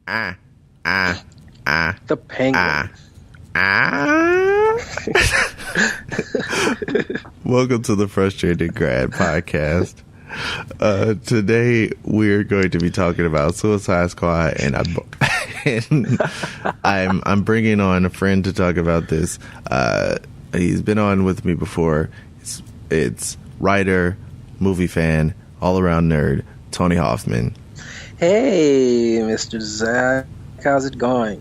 The Penguin. Welcome to the Frustrated Grad podcast. Today we're going to be talking about Suicide Squad, and I'm bringing on a friend to talk about this. He's been on with me before. It's writer, movie fan, all around nerd, Tony Hoffman. Hey, Mr. Zac, how's it going?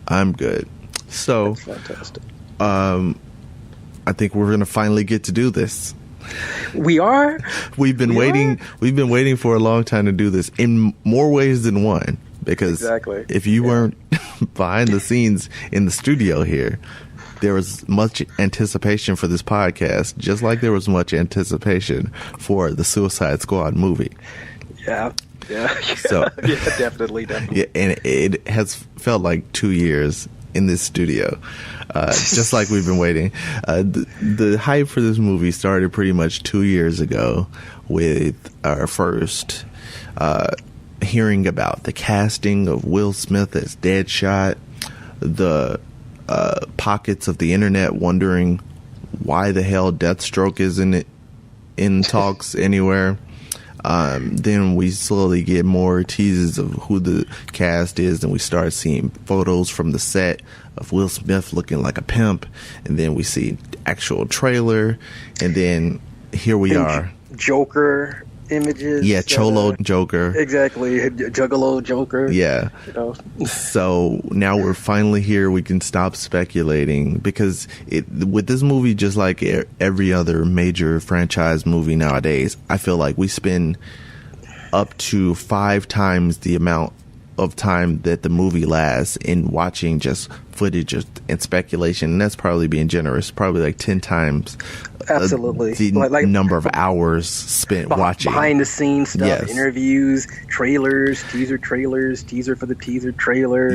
I'm good. So, that's fantastic. I think we're gonna finally get to do this. We are. We've been waiting for a long time to do this in more ways than one. Because if you weren't behind the scenes in the studio here, there was much anticipation for this podcast, just like there was much anticipation for the Suicide Squad movie. Yeah. So, yeah, definitely. Yeah, and it has felt like 2 years in this studio, just like we've been waiting. The hype for this movie started pretty much 2 years ago with our first hearing about the casting of Will Smith as Deadshot, the pockets of the internet wondering why the hell Deathstroke isn't in talks anywhere. Then we slowly get more teases of who the cast is, and we start seeing photos from the set of Will Smith looking like a pimp, and then we see actual trailer, and then here we are. Joker images. Yeah, Cholo Joker. Exactly, Juggalo Joker. Yeah. So now we're finally here. We can stop speculating, because with this movie, just like every other major franchise movie nowadays, I feel like we spend up to 5 times the amount of time that the movie lasts in watching just footage and speculation, and that's probably being generous. Probably like 10 times absolutely the number of hours spent watching behind the scenes stuff. Yes. Interviews, trailers, teaser for the teaser trailer,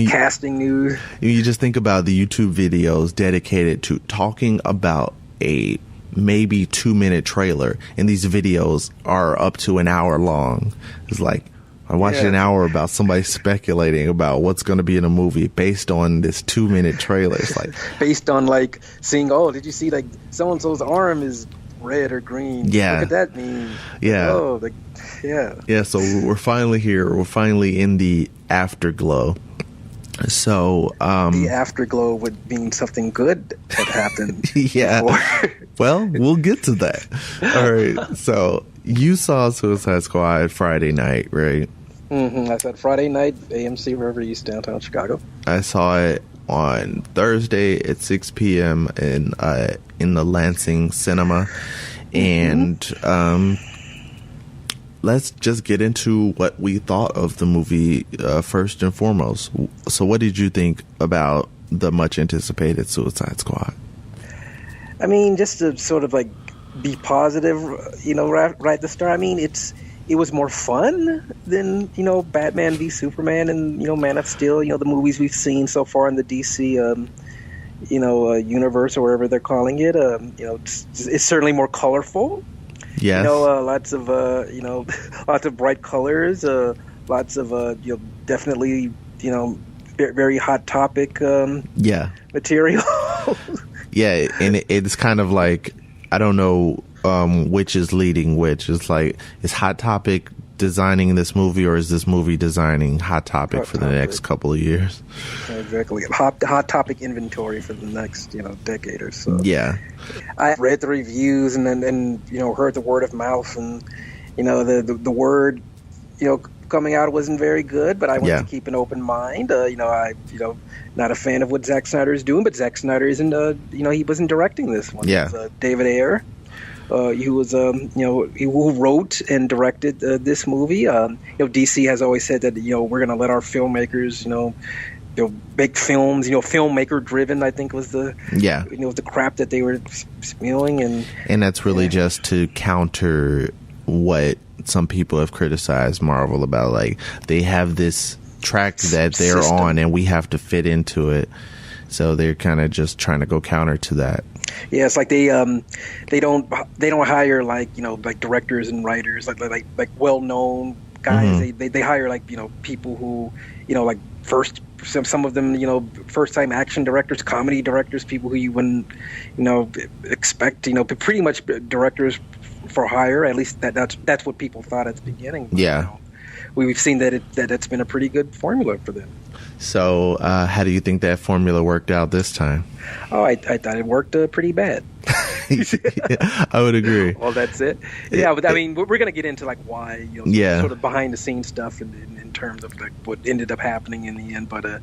casting news. You just think about the YouTube videos dedicated to talking about a maybe 2-minute trailer, and these videos are up to an hour long. It's like, I watched an hour about somebody speculating about what's going to be in a movie based on this 2-minute trailer. It's like based on seeing, did you see so and so's arm is red or green? Yeah, what could that mean? Yeah, yeah. So we're finally here. We're finally in the afterglow. So the afterglow would mean something good had happened. Yeah. Well, we'll get to that. All right. So you saw Suicide Squad Friday night, right? I said Friday night, AMC River East, downtown Chicago. I saw it on Thursday at 6 p.m. in the Lansing Cinema, and let's just get into what we thought of the movie first and foremost. So, what did you think about the much anticipated Suicide Squad? I mean, just to sort of be positive, right at the start. I mean, it was more fun than, Batman v Superman and, Man of Steel, the movies we've seen so far in the DC, universe, or whatever they're calling it. It's certainly more colorful. Yes. Lots of, lots of bright colors, lots of, definitely, very hot topic, material. Yeah. And it's kind of like, I don't know which is leading which. It's like, is Hot Topic designing this movie, or is this movie designing Hot Topic for the next couple of years? Exactly. Hot Topic inventory for the next, decade or so. Yeah. I read the reviews and heard the word of mouth, and, the word, coming out wasn't very good, but I want to keep an open mind. Not a fan of what Zack Snyder is doing, but Zack Snyder isn't, he wasn't directing this one. Yeah. It was, David Ayer, who wrote and directed this movie. DC has always said that, we're going to let our filmmakers, make films, filmmaker driven, I think was the, the crap that they were spewing. And that's really just to counter what some people have criticized Marvel about. Like, they have this track that they're on, and we have to fit into it. So they're kind of just trying to go counter to that. Yeah, it's like they don't hire like directors and writers like well known guys. They hire like people who like some of them first time action directors, comedy directors, people who you wouldn't expect, pretty much directors for hire. At least that's what people thought at the beginning. But, we've seen that it's been a pretty good formula for them. So how do you think that formula worked out this time? Oh, I thought it worked pretty bad. I would agree. Well, that's it. Yeah, but I mean, we're going to get into like why, sort of behind the scenes stuff in terms of like what ended up happening in the end. But I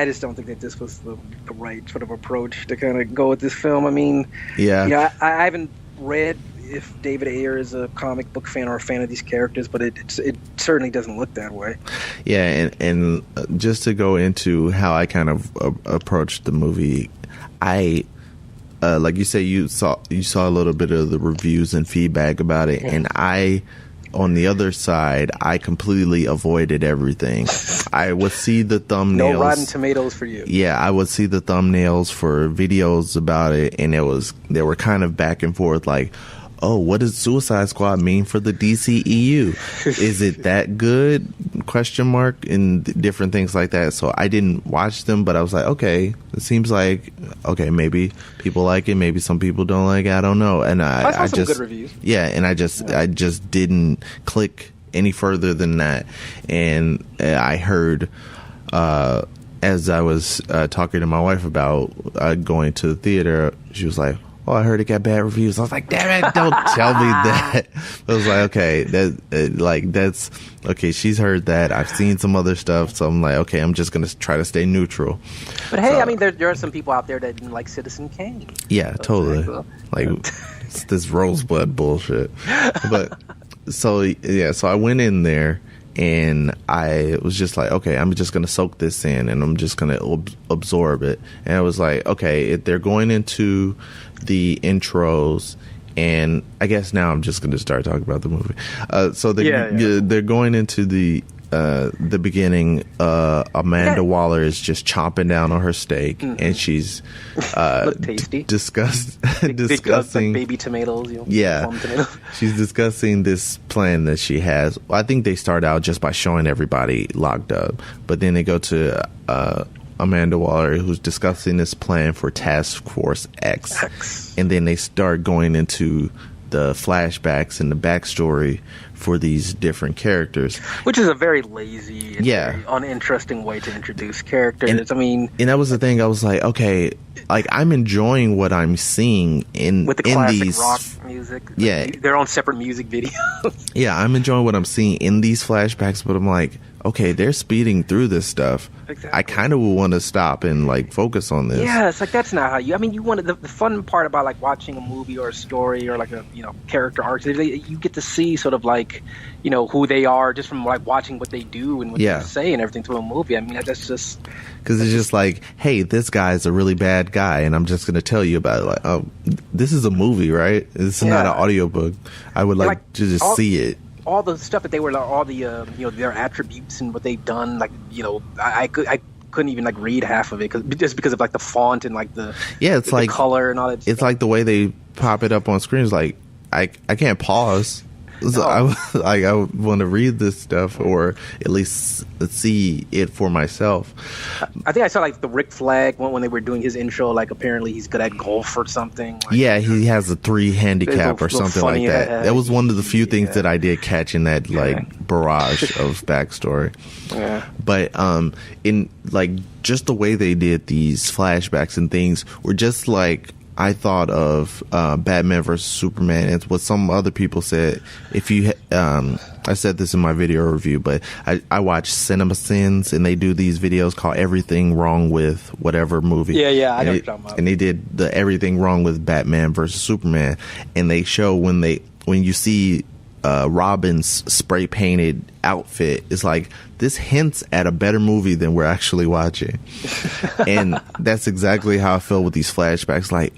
just don't think that this was the right sort of approach to kind of go with this film. I mean, I haven't read if David Ayer is a comic book fan or a fan of these characters, but it certainly doesn't look that way. Yeah, and just to go into how I kind of approached the movie, I like you say, you saw a little bit of the reviews and feedback about it, and I, on the other side, I completely avoided everything. I would see the thumbnails. No Rotten Tomatoes for you. Yeah, I would see the thumbnails for videos about it, and they were kind of back and forth like, oh, what does Suicide Squad mean for the DCEU? Is it that good? Question mark, and different things like that. So I didn't watch them, but I was like, okay, it seems like, okay, maybe people like it, maybe some people don't like it, I don't know. And I saw some just, good reviews. Yeah, and I just didn't click any further than that. And I heard, as I was talking to my wife about going to the theater, she was like, oh, I heard it got bad reviews. I was like, damn it, don't tell me that. I was like, okay, that's okay. She's heard that. I've seen some other stuff, so I'm like, okay, I'm just gonna try to stay neutral. But hey, I mean, there are some people out there that didn't like Citizen Kane. Yeah, totally. Like it's this Rosebud bullshit. But so I went in there. And I was just like, okay, I'm just going to soak this in and I'm just going to absorb it. And I was like, okay, if they're going into the intros, and I guess now I'm just going to start talking about the movie. So they're going into the beginning. Amanda Waller is just chomping down on her steak, and she's tasty. discussing like baby tomatoes. Tomatoes. She's discussing this plan that she has. I think they start out just by showing everybody locked up, but then they go to Amanda Waller, who's discussing this plan for Task Force X. And then they start going into the flashbacks and the backstory for these different characters, which is a very lazy and very uninteresting way to introduce characters. And that was the thing. I was like, okay, like I'm enjoying what I'm seeing with the classic rock music. Yeah, their own separate music videos. Yeah, I'm enjoying what I'm seeing in these flashbacks, but I'm like, okay, they're speeding through this stuff. Exactly. I kind of want to stop and like focus on this. Yeah, it's like that's not how you. I mean, you want the fun part about like watching a movie or a story or like a character arc. You get to see sort of like who they are just from like watching what they do and what they say and everything through a movie. I mean, that's just because it's just like, hey, this guy's a really bad guy, and I'm just going to tell you about it. Like, oh, this is a movie, right? It's not an audiobook. I would like to just see it. All the stuff that they were, all the their attributes and what they've done, like I couldn't even like read half of it just because of like the font and like the the color and all that. It's like the way they pop it up on screen is like I can't pause. So I want to read this stuff or at least see it for myself. I think I saw like the Rick Flag when they were doing his intro. Like apparently he's good at golf or something. Like, he has a 3 handicap or something like that. That was one of the few things that I did catch in that barrage of backstory. Yeah, but in like just the way they did these flashbacks and things were just like. I thought of Batman vs. Superman. It's what some other people said. If you, I said this in my video review, but I watch CinemaSins, and they do these videos called "Everything Wrong with Whatever Movie." Yeah, I know what you're talking about. And they did the "Everything Wrong with Batman vs. Superman," and they show when you see Robin's spray painted outfit, it's like this hints at a better movie than we're actually watching. And that's exactly how I felt with these flashbacks. Like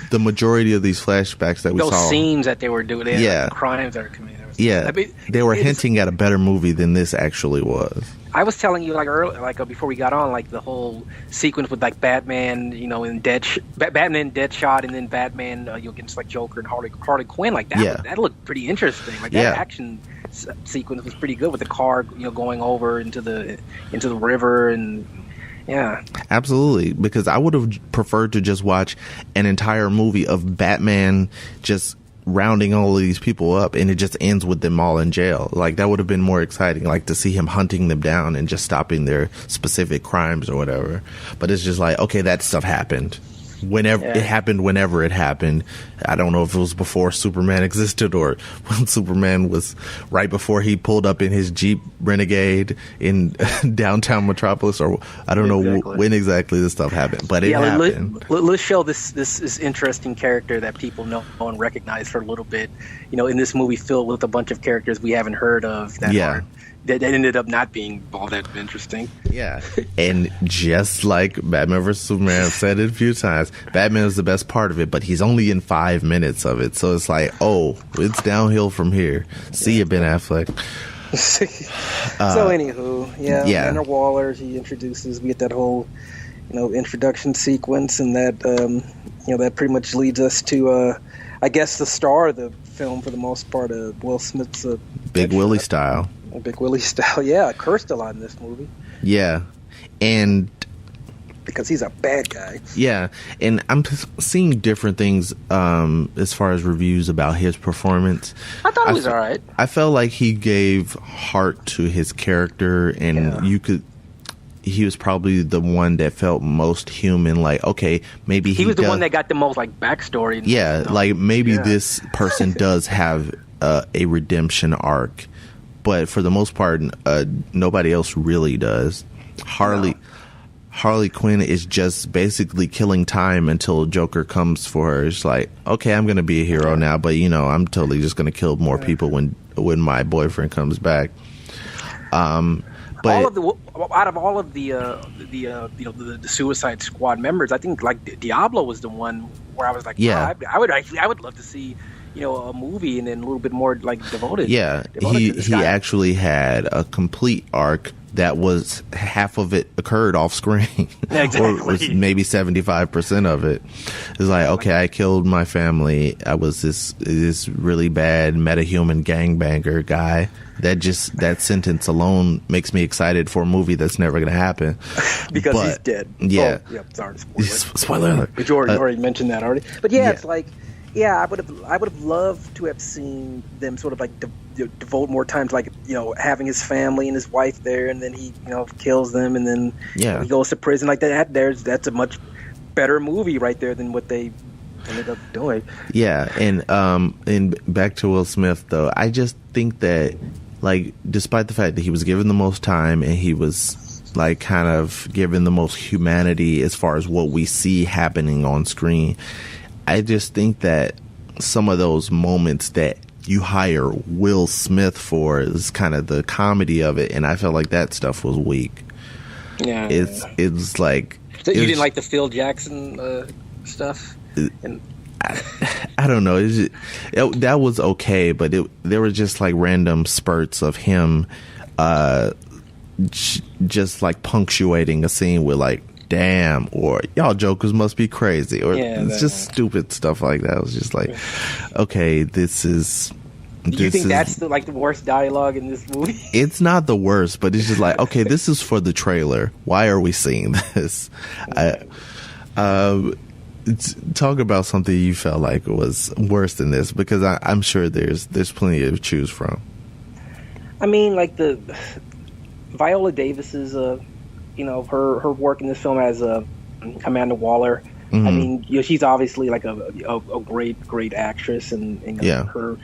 the majority of these flashbacks that we saw, those scenes that they were doing, like crimes that were committed. interesting. Yeah, I mean, they were hinting at a better movie than this actually was. I was telling you like earlier, like before we got on, like the whole sequence with like Batman, you know, in Batman Deadshot, and then Batman, against like Joker and Harley Quinn, like that. That looked pretty interesting. Like that action sequence was pretty good with the car, going over into the river and. Yeah, absolutely. Because I would have preferred to just watch an entire movie of Batman just rounding all of these people up, and it just ends with them all in jail. Like that would have been more exciting, like to see him hunting them down and just stopping their specific crimes or whatever. But it's just like, okay, that stuff happened whenever it happened. I don't know if it was before Superman existed or when Superman was right before he pulled up in his Jeep Renegade in downtown Metropolis, or I don't know when exactly this stuff happened, but it happened. Let's show this interesting character that people know and recognize for a little bit, in this movie filled with a bunch of characters we haven't heard of that ended up not being all that interesting. Yeah. And just like Batman vs. Superman, I've said it a few times, Batman is the best part of it, but he's only in 5 minutes of it. So it's like, it's downhill from here. See you, Ben Affleck. So anywho, Amanda Waller, he introduces, we get that whole, introduction sequence, and that, that pretty much leads us to, I guess, the star of the film for the most part, Will Smith's Big Willie style. Big Willie style, cursed a lot in this movie. Yeah, and because he's a bad guy. Yeah, and I'm seeing different things as far as reviews about his performance. I thought it was all right. I felt like he gave heart to his character, and he was probably the one that felt most human. Like, okay, maybe he was the one that got the most like backstory. Yeah, like maybe this person does have a redemption arc. But for the most part, nobody else really does. Harley Quinn is just basically killing time until Joker comes for her. It's like, okay, I'm going to be a hero now, but I'm totally just going to kill more people when my boyfriend comes back. But out of all of the Suicide Squad members, I think like Diablo was the one where I was like, I would love to see. A movie and then a little bit more like devoted. Yeah, he actually had a complete arc that was half of it occurred off screen. Exactly. Or was maybe 75% of it. It's like, okay, I killed my family. I was this really bad metahuman gangbanger guy. That sentence alone makes me excited for a movie that's never going to happen. Because he's dead. Yeah. Sorry, spoiler alert. But you already mentioned that already. But it's like, I would have loved to have seen them sort of like devote more time to like having his family and his wife there, and then he kills them, and then he goes to prison like that. That's a much better movie right there than what they ended up doing. Yeah, and back to Will Smith though, I just think that like despite the fact that he was given the most time and he was like kind of given the most humanity as far as what we see happening on screen, I just think that some of those moments that you hire Will Smith for is kind of the comedy of it, and I felt like that stuff was weak. Yeah, it's like so you didn't like the Phil Jackson stuff. I don't know. That was okay, but there were just like random spurts of him, just like punctuating a scene with like, damn, or y'all jokers must be crazy, or it's just stupid stuff like that. It was just like, okay, this is. Do you think that's the worst dialogue in this movie? It's not the worst, but it's just like, okay, this is for the trailer. Why are we seeing this? Talk about something you felt like was worse than this, because I'm sure there's plenty to choose from. I mean, like the Viola Davis's her work in this film as Amanda Waller. Mm-hmm. I mean, she's obviously like a great actress, and her,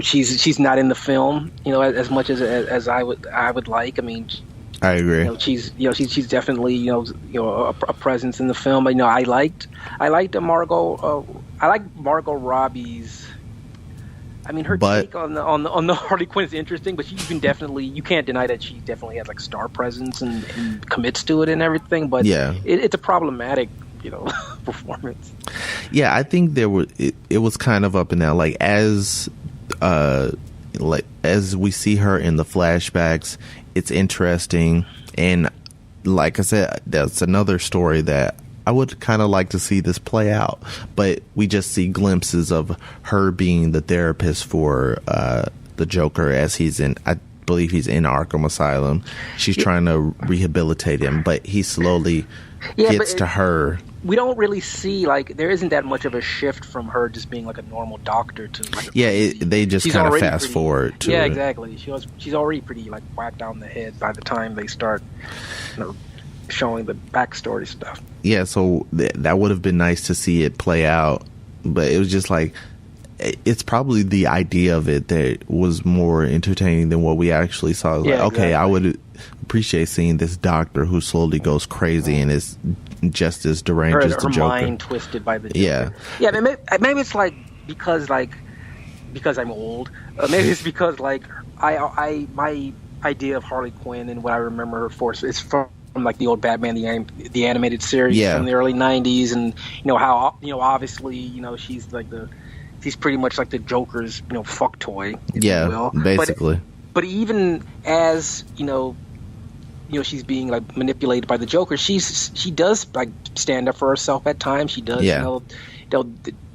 she's not in the film, as much as I would like. I mean, I agree. She's definitely a presence in the film. I liked Margot. I like Margot Robbie's. I mean, her take on the Harley Quinn is interesting, but you can't deny that she definitely has like star presence and commits to it and everything. But it's a problematic, performance. Yeah, I think it was kind of up and down. Like as like as we see her in the flashbacks, it's interesting. And like I said, that's another story that I would kind of like to see this play out, but we just see glimpses of her being the therapist for the Joker as I believe he's in Arkham Asylum. She's trying to rehabilitate him, but he slowly gets to her. We don't really see, like, there isn't that much of a shift from her just being like a normal doctor to like they just kind of fast forward to it. Exactly. She's already pretty like whacked down the head by the time they start showing the backstory stuff. Yeah, so that would have been nice to see it play out, but it was just like, it's probably the idea of it that was more entertaining than what we actually saw. Like, okay, exactly. I would appreciate seeing this doctor who slowly goes crazy and is just as deranged as the Joker. Her mind twisted by the Joker. Yeah. Maybe it's like because I'm old. Maybe it's because like my idea of Harley Quinn and what I remember her for is from like the old Batman the animated series from the early '90s, and how obviously she's like she's pretty much like the Joker's fuck toy, if you will. Basically. But even as she's being like manipulated by the Joker, she does like stand up for herself at times. She does to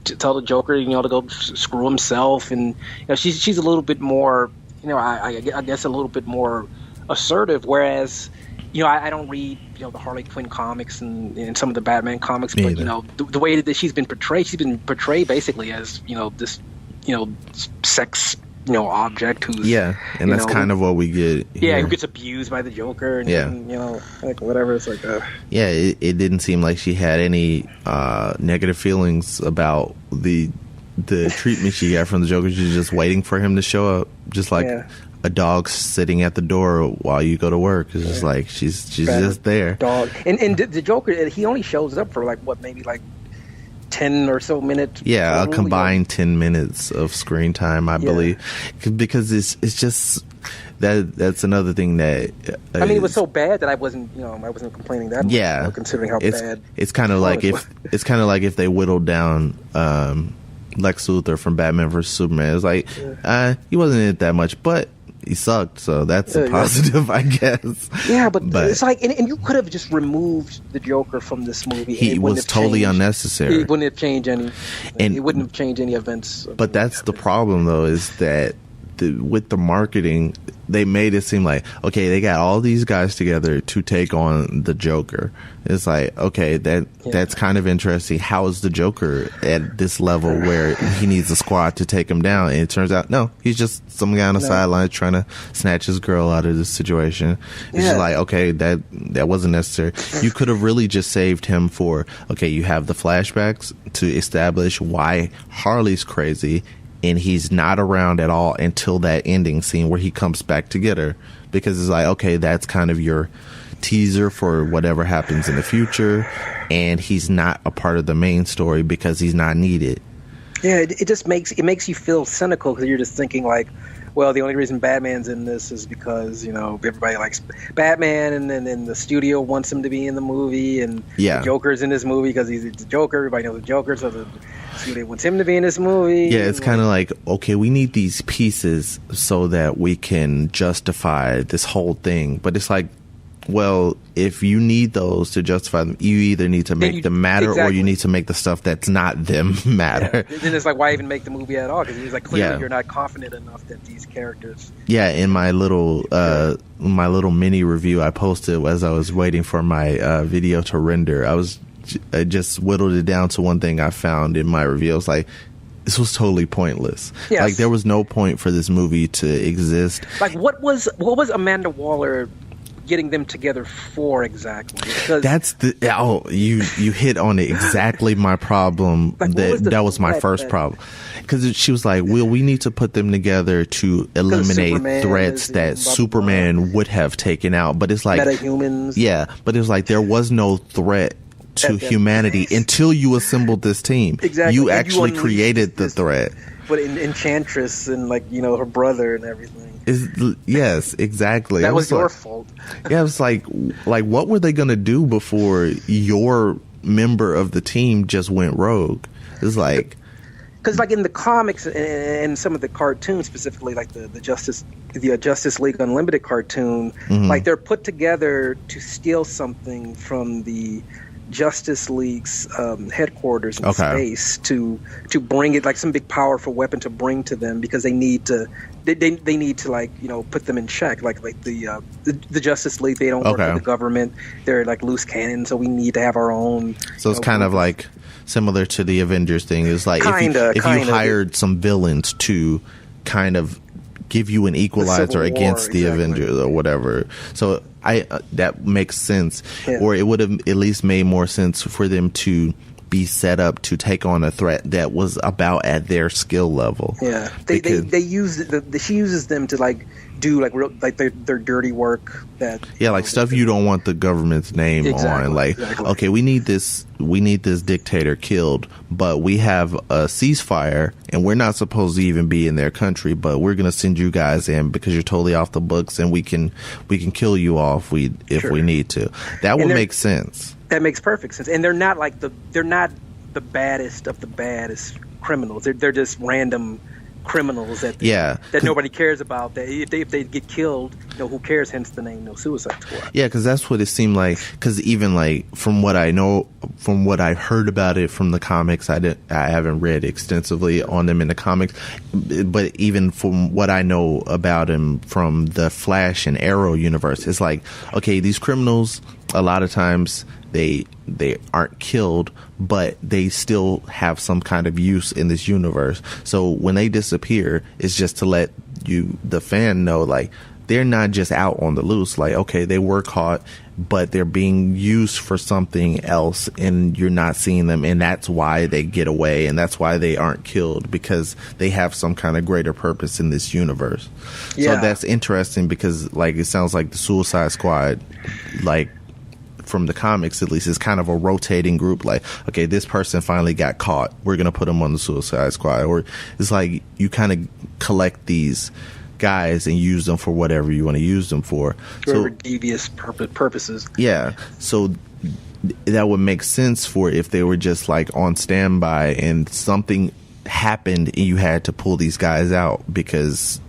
tell the Joker to go screw himself, and she's a little bit more I guess a little bit more assertive, whereas I don't read the Harley Quinn comics and some of the Batman comics, but the way that she's been portrayed basically as this sex object who's and that's kind of what we get here. Who gets abused by the Joker and like whatever. It's like it didn't seem like she had any negative feelings about the treatment she got from the Joker. She's just waiting for him to show up, just like a dog sitting at the door while you go to work. It's just like she's just there. Dog. And the Joker, he only shows up for maybe 10 or so minutes. Yeah, a combined 10 minutes of screen time, I believe, because it's just that's another thing that it was so bad that I wasn't complaining that much, considering how bad. It's kind of like if they whittled down Lex Luthor from Batman vs Superman. It's like he wasn't in it that much, but he sucked, so that's a positive, I guess. Yeah, but it's like, and you could have just removed the Joker from this movie. He was totally unnecessary. It wouldn't have changed any. It wouldn't have changed any events. But that's the problem, though, is that with the marketing, they made it seem like, okay, they got all these guys together to take on the Joker. It's like, okay, that's kind of interesting. How is the Joker at this level where he needs a squad to take him down? And it turns out, no, he's just some guy on the sideline trying to snatch his girl out of this situation. It's just like, okay, that wasn't necessary. You could have really just saved him for, okay, you have the flashbacks to establish why Harley's crazy, and he's not around at all until that ending scene where he comes back to get her. Because it's like, okay, that's kind of your teaser for whatever happens in the future, and he's not a part of the main story because he's not needed. Yeah, it just makes you feel cynical, because you're just thinking like, well, the only reason Batman's in this is because everybody likes Batman, and then the studio wants him to be in the movie, and the Joker's in this movie because he's the Joker. Everybody knows the Joker, so the studio wants him to be in this movie. Yeah, it's kind of like, okay, we need these pieces so that we can justify this whole thing. But it's like, well, if you need those to justify them, you either need to make them matter, or you need to make the stuff that's not them matter. Yeah. Then it's like, why even make the movie at all? Because it's like, clearly you're not confident enough that these characters. Yeah, in my little mini review I posted as I was waiting for my video to render, I just whittled it down to one thing I found in my review. I was like, this was totally pointless. Yes. Like, there was no point for this movie to exist. Like, what was Amanda Waller getting them together for exactly? Because that's you hit on it exactly. My problem. Like, that was my first problem, because she was like, well, we need to put them together to eliminate threats that Superman would have taken out. But it's like metahumans. But it was like there was no threat to humanity until you assembled this team. Exactly. You actually created the threat. But Enchantress and her brother and everything. Yes, exactly. That was your fault. Yeah, it was like what were they gonna do before your member of the team just went rogue? It's like, because like in the comics and some of the cartoons, specifically like the Justice League Unlimited cartoon, like they're put together to steal something from the Justice League's headquarters in space to bring it, like some big powerful weapon to bring to them, because they need to like, you know, put them in check, like the Justice League, they don't work for the government, they're like loose cannon, so we need to have our own. So it's kind of like similar to the Avengers thing. It's like if you hired some villains to kind of give you an equalizer against the Avengers or whatever. So that makes sense. Yeah. Or it would have at least made more sense for them to be set up to take on a threat that was about at their skill level. Yeah, they use she uses them to like do like real, like their dirty work. That like stuff you don't want the government's name on. Like okay, we need this dictator killed, but we have a ceasefire and we're not supposed to even be in their country, but we're gonna send you guys in because you're totally off the books, and we can kill you all if we need to. That would make sense. That makes perfect sense. And they're not the baddest of the baddest criminals. They're just random criminals that nobody cares about. That if they get killed, you know, who cares? Hence the name, no Suicide Squad. Yeah, because that's what it seemed like. Because even like from what I know, from what I've heard about it from the comics, I haven't read extensively on them in the comics, but even from what I know about him from the Flash and Arrow universe, it's like, okay, these criminals a lot of times they aren't killed, but they still have some kind of use in this universe. So when they disappear, it's just to let you, the fan, know, like, they're not just out on the loose. Like, okay, they were caught, but they're being used for something else, and you're not seeing them, and that's why they get away, and that's why they aren't killed, because they have some kind of greater purpose in this universe. So that's interesting, because like it sounds like the Suicide Squad, like from the comics at least, is kind of a rotating group. Like, okay, this person finally got caught, we're gonna put them on the Suicide Squad. Or it's like you kind of collect these guys and use them for whatever you want to use them for. So devious purposes. Yeah, so that would make sense for if they were just like on standby and something happened and you had to pull these guys out because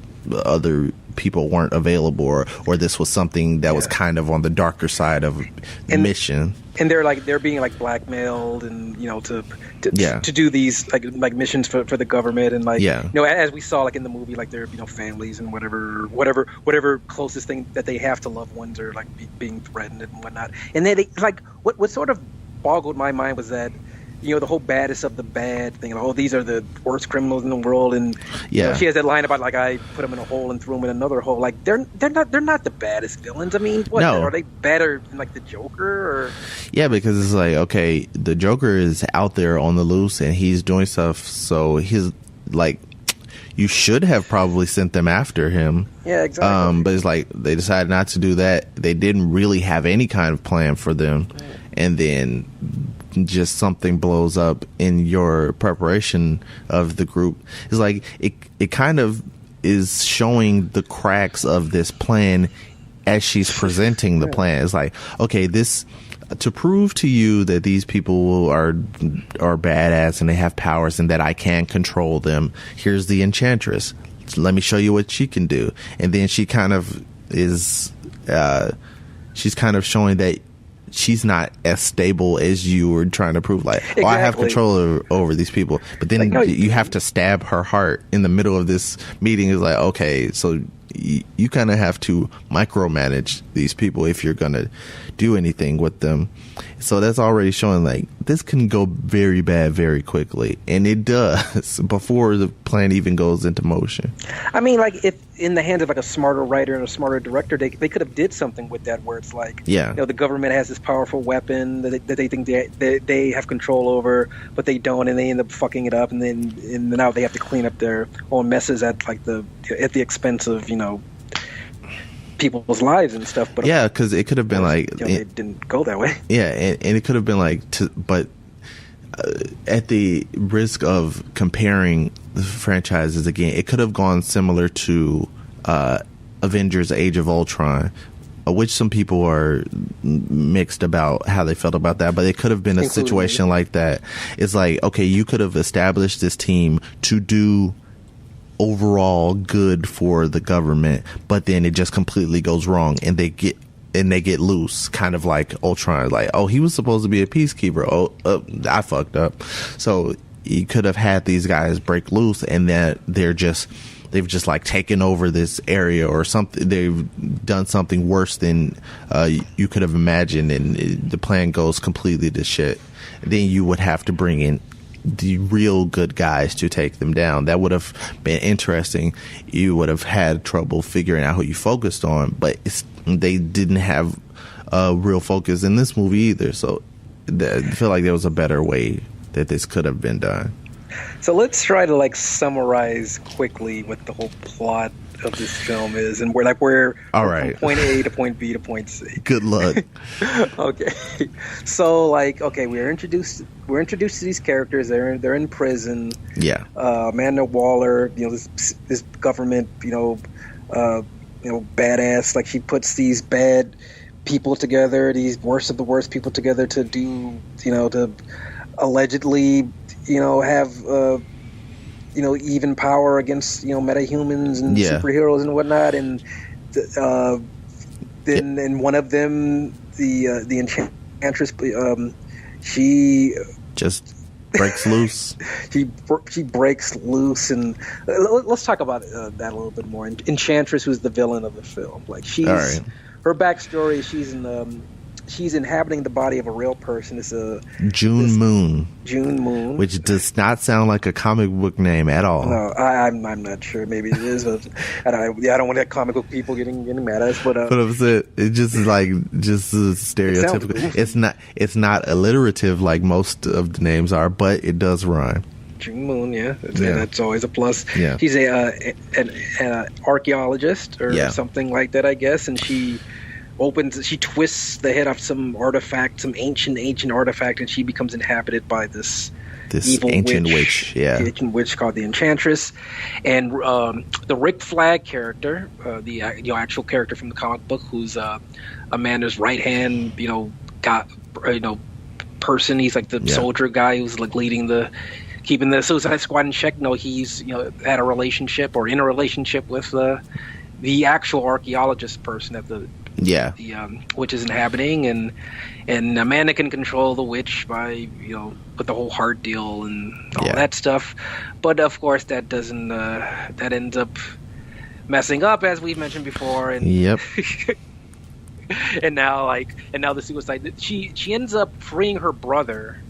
other people weren't available, or this was something that was kind of on the darker side of the mission. And they're being like blackmailed, and you know, to do these like missions for the government, and like you know, as we saw like in the movie, like their, you know, families and whatever closest thing that they have to loved ones are like being threatened and whatnot. And then they like what sort of boggled my mind was that, you know, the whole baddest of the bad thing. Like, oh, these are the worst criminals in the world, and you know, she has that line about like, I put them in a hole and threw them in another hole. Like they're not the baddest villains. I mean, what are they better than like the Joker? Or because it's like, okay, the Joker is out there on the loose and he's doing stuff, so he's like, you should have probably sent them after him. Yeah, exactly. But it's like they decided not to do that. They didn't really have any kind of plan for them, and then just something blows up in your preparation of the group. It's like it kind of is showing the cracks of this plan as she's presenting the plan. It's like, okay, this, to prove to you that these people are badass and they have powers and that I can control them, here's the Enchantress. Let me show you what she can do. And then she kind of is she's kind of showing that she's not as stable as you were trying to prove. Like, exactly. I have control over these people. But then you have to stab her heart in the middle of this meeting. It's like, okay, so you kind of have to micromanage these people if you're going to do anything with them. So that's already showing like this can go very bad very quickly, and it does before the plan even goes into motion. I mean, like, if in the hands of like a smarter writer and a smarter director, they could have did something with that, where it's like, you know, the government has this powerful weapon that they think they have control over, but they don't, and they end up fucking it up, and then now they have to clean up their own messes at the expense of, you know, people's lives and stuff. But because it could have been like, you know, it didn't go that way. And it could have been like, but at the risk of comparing the franchises again, it could have gone similar to Avengers: Age of Ultron, which some people are mixed about how they felt about that, but it could have been a situation like that. It's like, okay, you could have established this team to do overall good for the government, but then it just completely goes wrong, and they get loose, kind of like Ultron. Like, oh, he was supposed to be a peacekeeper. Oh, I fucked up. So you could have had these guys break loose, and that they've just like taken over this area or something. They've done something worse than you could have imagined, and the plan goes completely to shit. Then you would have to bring in the real good guys to take them down. That would have been interesting. You would have had trouble figuring out who you focused on, but they didn't have a real focus in this movie either. So I feel like there was a better way that this could have been done. So let's try to like summarize quickly what the whole plot of this film is, and we're all right, from point A to point B to point C. Good luck. Okay, so like, okay, we're introduced to these characters. They're in prison. Yeah. Amanda Waller, this government, badass. Like, she puts these bad people together, these worst of the worst people together to do, to allegedly, have even power against metahumans and superheroes and whatnot. And then one of them, the Enchantress, she just breaks loose. She breaks loose, and let's talk about that a little bit more. Enchantress was the villain of the film. Like, her backstory. She's inhabiting the body of a real person. It's June Moon, which does not sound like a comic book name at all. No, I'm not sure. Maybe it is. I don't want that comic book people getting mad at us. But it just is like just stereotypical. It's not alliterative like most of the names are, but it does rhyme. June Moon, yeah, that's always a plus. Yeah. She's an archaeologist or something like that, I guess, and she twists the head off some artifact, some ancient artifact, and she becomes inhabited by this evil ancient witch. Yeah, the ancient witch called the Enchantress. And the Rick Flag character, the actual character from the comic book, who's Amanda's right hand, person. He's like the soldier guy who's like keeping the Suicide Squad in check. He's had a relationship or in a relationship with the actual archaeologist person that the witch is inhabiting, and Amanda can control the witch by with the whole heart deal and all that stuff. But of course that doesn't that ends up messing up, as we've mentioned before. And and now the suicide, she ends up freeing her brother,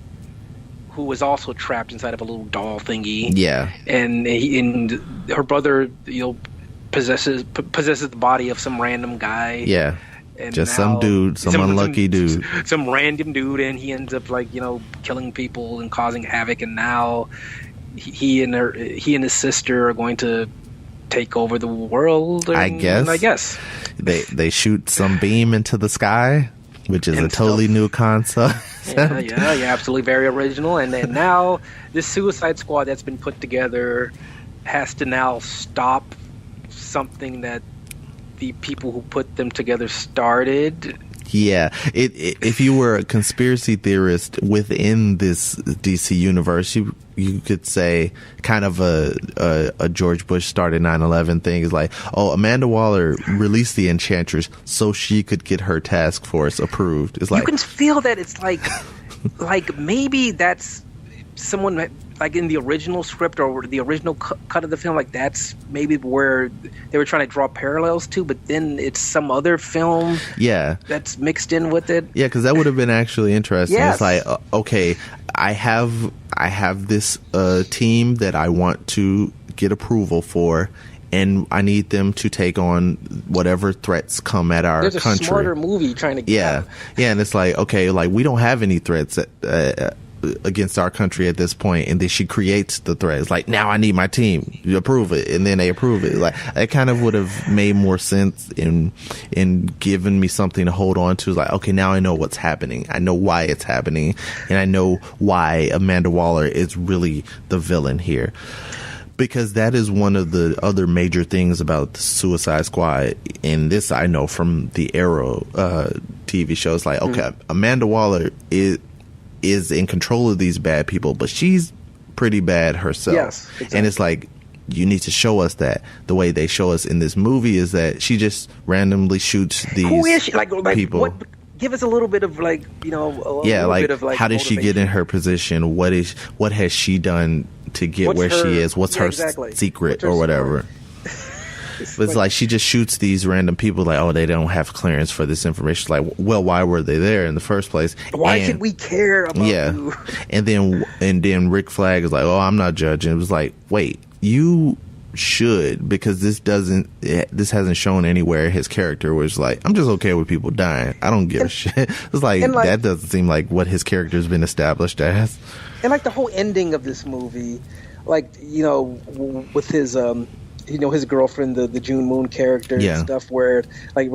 who was also trapped inside of a little doll thingy. Yeah, and her brother possesses the body of some random guy. Yeah. And just some dude, some unlucky dude. Some random dude, and he ends up killing people and causing havoc, and now he and his sister are going to take over the world. I guess. They shoot some beam into the sky, which is a totally new concept. Yeah, absolutely, very original. And then now this Suicide Squad that's been put together has to now stop something that the people who put them together started. Yeah, if you were a conspiracy theorist within this DC universe, you could say kind of a George Bush started 9/11 thing is like, oh, Amanda Waller released the Enchantress so she could get her task force approved. It's like, you can feel that it's like maybe that's someone like in the original script or the original cut of the film, like that's maybe where they were trying to draw parallels to, but then it's some other film that's mixed in with it. Yeah, because that would have been actually interesting. Yes. It's like, okay, I have this team that I want to get approval for, and I need them to take on whatever threats come at our country. There's a smarter movie trying to get out. Yeah, and it's like, okay, like we don't have any threats against our country at this point, and then she creates the threat. It's like, now I need my team, you approve it, and then they approve it. Like, it kind of would have made more sense in giving me something to hold on to. It's like, okay, now I know what's happening, I know why it's happening, and I know why Amanda Waller is really the villain here. Because that is one of the other major things about the Suicide Squad, and this I know from the Arrow TV show. It's like, okay, Amanda Waller is in control of these bad people, but she's pretty bad herself. Yes, exactly. And it's like, you need to show us that. The way they show us in this movie is that she just randomly shoots these Who is she? people. What, give us a little bit of bit of how did she get in her position? What has she done to get where she is? What's her secret or whatever? But it's like she just shoots these random people like, oh, they don't have clearance for this information. Like, well, why were they there in the first place? Why should we care about you? And then Rick Flag is like, oh, I'm not judging. It was like, wait, you should, because this hasn't shown anywhere his character was like, I'm just okay with people dying. I don't give a shit. It's like that doesn't seem like what his character's been established as. And like the whole ending of this movie, like, with his his girlfriend, the June Moon character and stuff, where they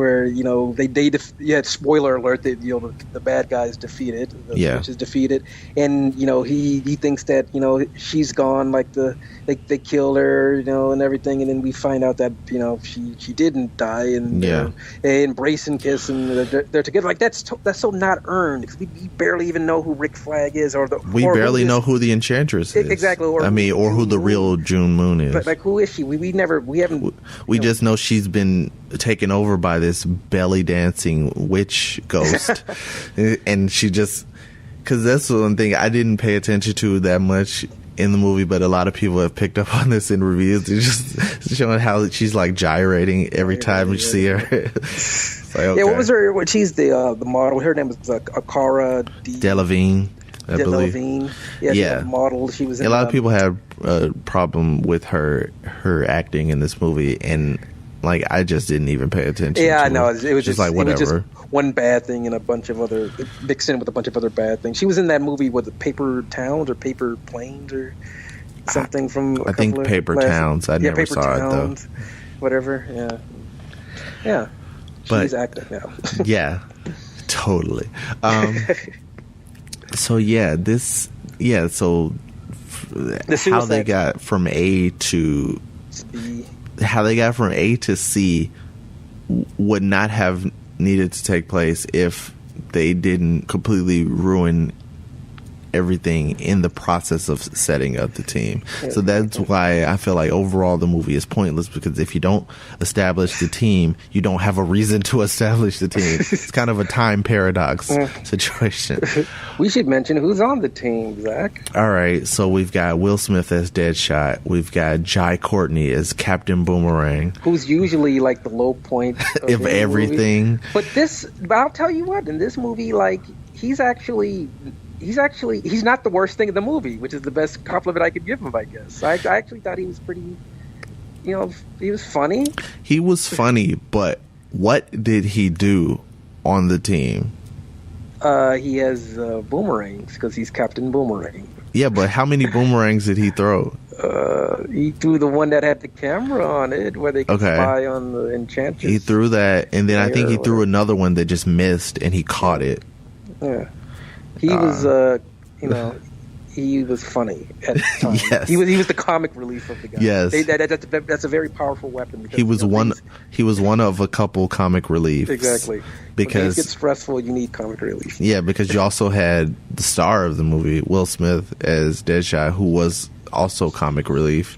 spoiler alert, the bad guy's defeated, the witch is defeated, and he thinks that she's gone, like they killed her, and everything, and then we find out that she didn't die, and they embrace and kiss, and they're together. Like that's so not earned, because we barely even know who Rick Flag is, we barely know who the Enchantress is, exactly, or who the real June Moon is. But like, who is she? We haven't. We just know she's been taken over by this belly dancing witch ghost, and she just, because that's one thing I didn't pay attention to that much in the movie, but a lot of people have picked up on this in reviews. They're just showing how she's like gyrating every time you see her. It's like, okay. Yeah, what was her? She's the model. Her name was Akara Delevingne. I believe. Yeah. Model. She was. A lot of people have a problem with her acting in this movie, and like I just didn't even pay attention. Yeah, to no, it was just like whatever. It was just one bad thing and a bunch of other mixed in with a bunch of other bad things. She was in that movie with the Paper Towns or Paper Planes or something from. I think Paper Towns. I never Paper saw Towns, it though. Whatever. Yeah. She's acting now. Yeah, totally. So how they got from A to C would not have needed to take place if they didn't completely ruin everything in the process of setting up the team. So that's why I feel like overall the movie is pointless, because if you don't establish the team, you don't have a reason to establish the team. It's kind of a time paradox situation. We should mention who's on the team, Zach. All right, so we've got Will Smith as Deadshot. We've got Jai Courtney as Captain Boomerang, who's usually like the low point of everything. Movie. But I'll tell you what, in this movie, like he's not the worst thing in the movie, which is the best compliment I could give him, I guess. I actually thought he was pretty, he was funny. He was funny, but what did he do on the team? He has boomerangs, because he's Captain Boomerang. Yeah, but how many boomerangs did he throw? He threw the one that had the camera on it, where they could spy on the Enchantress. He threw that, and then I think he threw another one that just missed, and he caught it. Yeah. He was, he was funny at the time. Yes. He was the comic relief of the guy. Yes. That's a very powerful weapon. Because, he was one of a couple comic reliefs. Exactly. Because when things get stressful, you need comic relief. Yeah, because you also had the star of the movie, Will Smith, as Deadshot, who was also comic relief,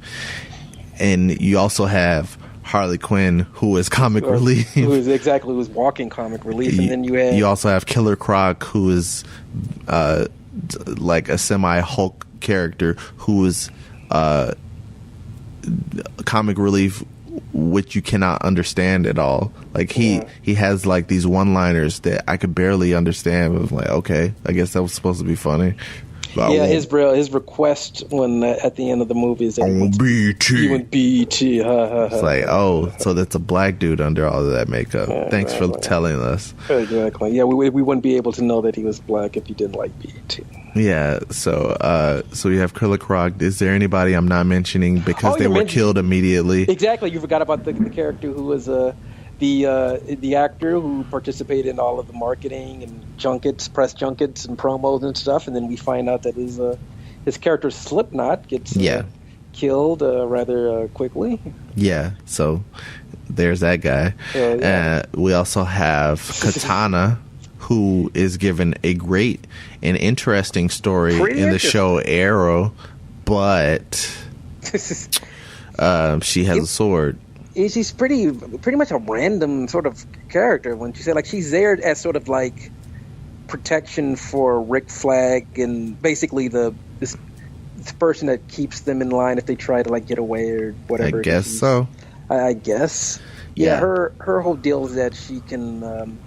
and you also have Harley Quinn, who is comic relief. Who was walking comic relief. And then you also have Killer Croc, who is like a semi-Hulk character, who is comic relief, which you cannot understand at all. Like he has like these one-liners that I could barely understand. It was like, okay, I guess that was supposed to be funny. His request when at the end of the movie is that BT. He went BT. It's like, so that's a black dude under all of that makeup. Thanks for telling us. Exactly. Yeah, we wouldn't be able to know that he was black if he didn't like BT. Yeah. So you have Killer Croc. Is there anybody I'm not mentioning because they were killed immediately? Exactly. You forgot about the character who was the actor who participated in all of the marketing and press junkets and promos and stuff, and then we find out that his character Slipknot gets killed rather quickly. Yeah, so there's that guy. We also have Katana, who is given a great and interesting story in the show Arrow, but she has a sword. She's pretty much a random sort of character. When she said, like, she's there as sort of like protection for Rick Flag and basically this person that keeps them in line if they try to like get away or whatever. I guess so. I guess. Yeah. Her whole deal is that she can.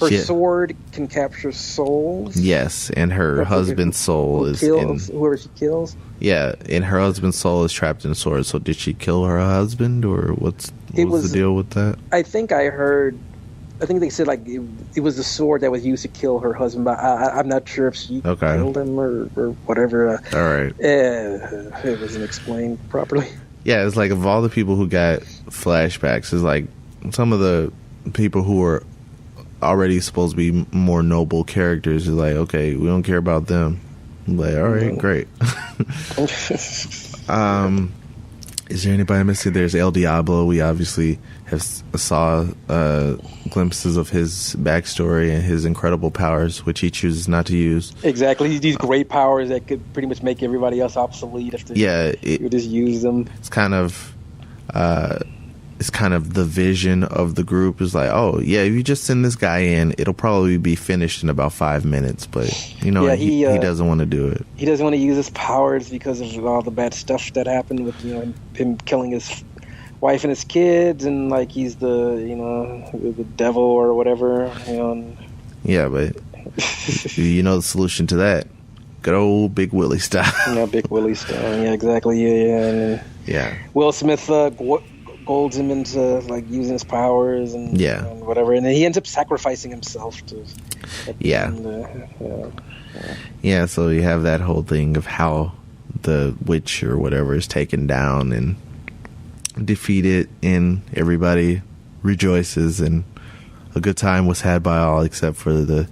Her sword can capture souls. Yes, and her husband's soul is whoever she kills. Yeah, and her husband's soul is trapped in a sword. So did she kill her husband, or what was the deal with that? I think they said like it was the sword that was used to kill her husband, but I'm not sure if she killed him or whatever. All right. It wasn't explained properly. Yeah, it's like of all the people who got flashbacks, it's like some of the people who were already supposed to be more noble characters is like, okay, we don't care about them. I'm like, all right, great. Is there anybody missing? There's El Diablo. We obviously have saw glimpses of his backstory and his incredible powers, which he chooses not to use. Exactly. These great powers that could pretty much make everybody else obsolete if they would just use them. It's kind of the vision of the group is like, oh yeah, if you just send this guy in, it'll probably be finished in about 5 minutes. But he doesn't want to do it. He doesn't want to use his powers because of all the bad stuff that happened with him killing his wife and his kids, and like he's the devil or whatever. Yeah, but the solution to that, good old Big Willie style. Yeah, Big Willie style. Yeah, exactly. Yeah. Will Smith golds him into like using his powers and whatever, and then he ends up sacrificing himself to. So you have that whole thing of how the witch or whatever is taken down and defeated, and everybody rejoices, and a good time was had by all except for the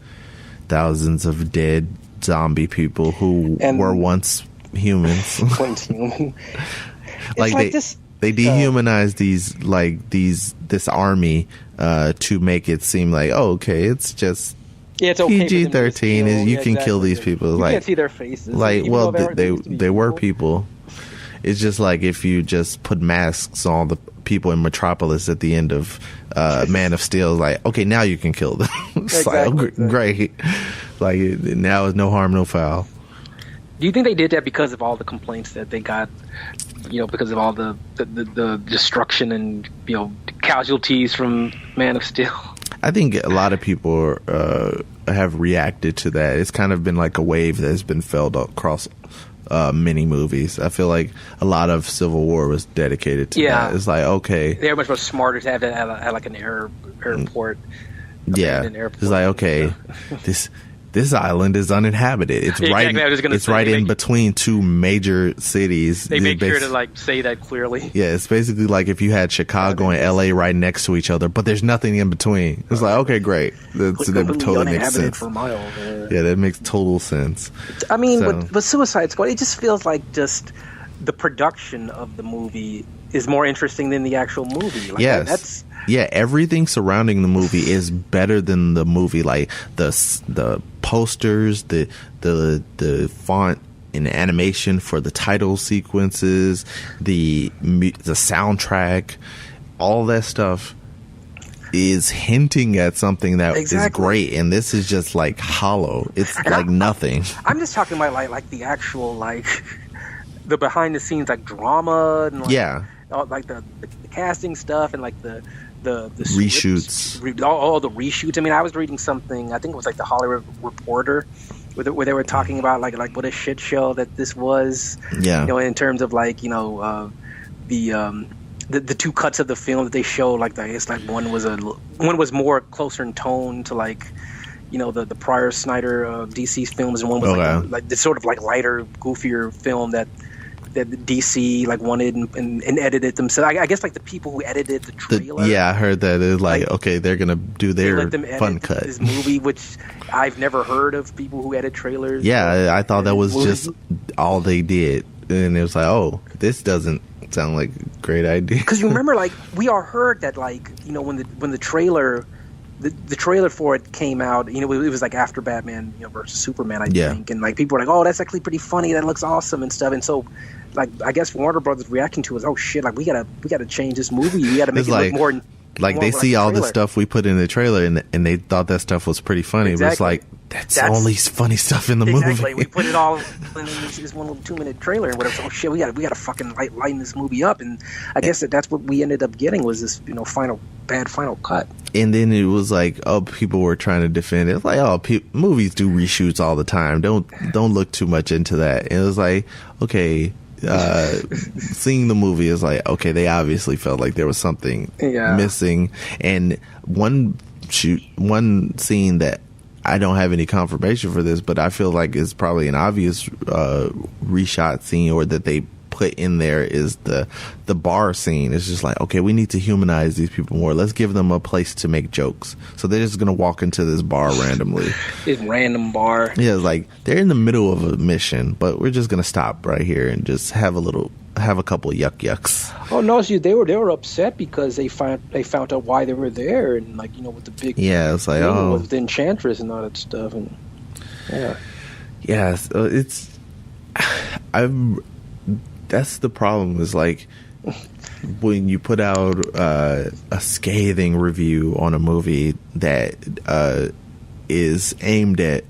thousands of dead zombie people who were once humans. Once human. They dehumanized this army to make it seem like, oh, okay, it's just it's okay PG-13. You can kill these people. You can't see their faces. Like, well, they were people. It's just like if you just put masks on the people in Metropolis at the end of Man of Steel, like, okay, now you can kill them. It's great. Like, now it's no harm, no foul. Do you think they did that because of all the complaints that they got? Because of all the destruction and casualties from Man of Steel. I think a lot of people have reacted to that. It's kind of been like a wave that has been felt across many movies. I feel like a lot of Civil War was dedicated to that. It's like, okay, they're much more smarter to have that at like an airport. Yeah, it's like, okay, This island is uninhabited. It's right in between two major cities. They make sure to like say that clearly. Yeah, it's basically like if you had Chicago and LA right next to each other, but there's nothing in between. It's like, okay, great. That totally makes sense. For miles. Yeah, that makes total sense. I mean, but Suicide Squad, it just feels like just the production of the movie is more interesting than the actual movie. Like, yes. Everything surrounding the movie is better than the movie. Like the posters, the font and animation for the title sequences, the soundtrack, all that stuff is hinting at something that is great, and this is just like hollow. It's nothing. I'm just talking about like the actual the behind the scenes drama and the casting stuff and like the reshoots, all the reshoots. I mean, I was reading something. I think it was like the Hollywood Reporter, where they were talking about like what a shit show that this was. Yeah, in terms of the two cuts of the film that they showed. Like, I guess one was more closer in tone to the prior Snyder DC films, and one was like this sort of lighter, goofier film that DC wanted and edited themselves. I guess the people who edited the trailer. I heard that. It's okay, they're gonna do their fun cut. This movie, which I've never heard of people who edit trailers. Yeah, I thought that was just all they did, and it was like, oh, this doesn't sound like a great idea. Because you remember, like, we all heard that, like, you know, when the trailer, the trailer for it came out, you know, it was like after Batman, you know, versus Superman, I think, and like people were like, oh, that's actually pretty funny, that looks awesome and stuff, and so, like, I guess Warner Brothers' reaction to it was, oh shit, like we gotta change this movie, we gotta make it look more. Like they see all the stuff we put in the trailer, and they thought that stuff was pretty funny. Exactly. But it's like that's only funny stuff in the movie. Exactly. We put it all in this one little 2-minute trailer, and whatever. Oh shit, we gotta fucking lighten this movie up. And I guess that's what we ended up getting was this, you know, bad final cut. And then it was like, oh, people were trying to defend it. It's like, oh, movies do reshoots all the time. Don't look too much into that. And it was like, okay. Seeing the movie is like, okay, they obviously felt like there was something missing, and one scene that I don't have any confirmation for this, but I feel like is probably an obvious reshot scene, or that they put in there, is the bar scene. It's just like, okay, we need to humanize these people more. Let's give them a place to make jokes. So they're just gonna walk into this bar randomly. This random bar. Yeah, it's like they're in the middle of a mission, but we're just gonna stop right here and just have a couple of yucks. Oh no, see, they were upset because they found out why they were there, and like, you know, with the big it's like, oh, with the Enchantress and all that stuff, and that's the problem, is like when you put out a scathing review on a movie that is aimed at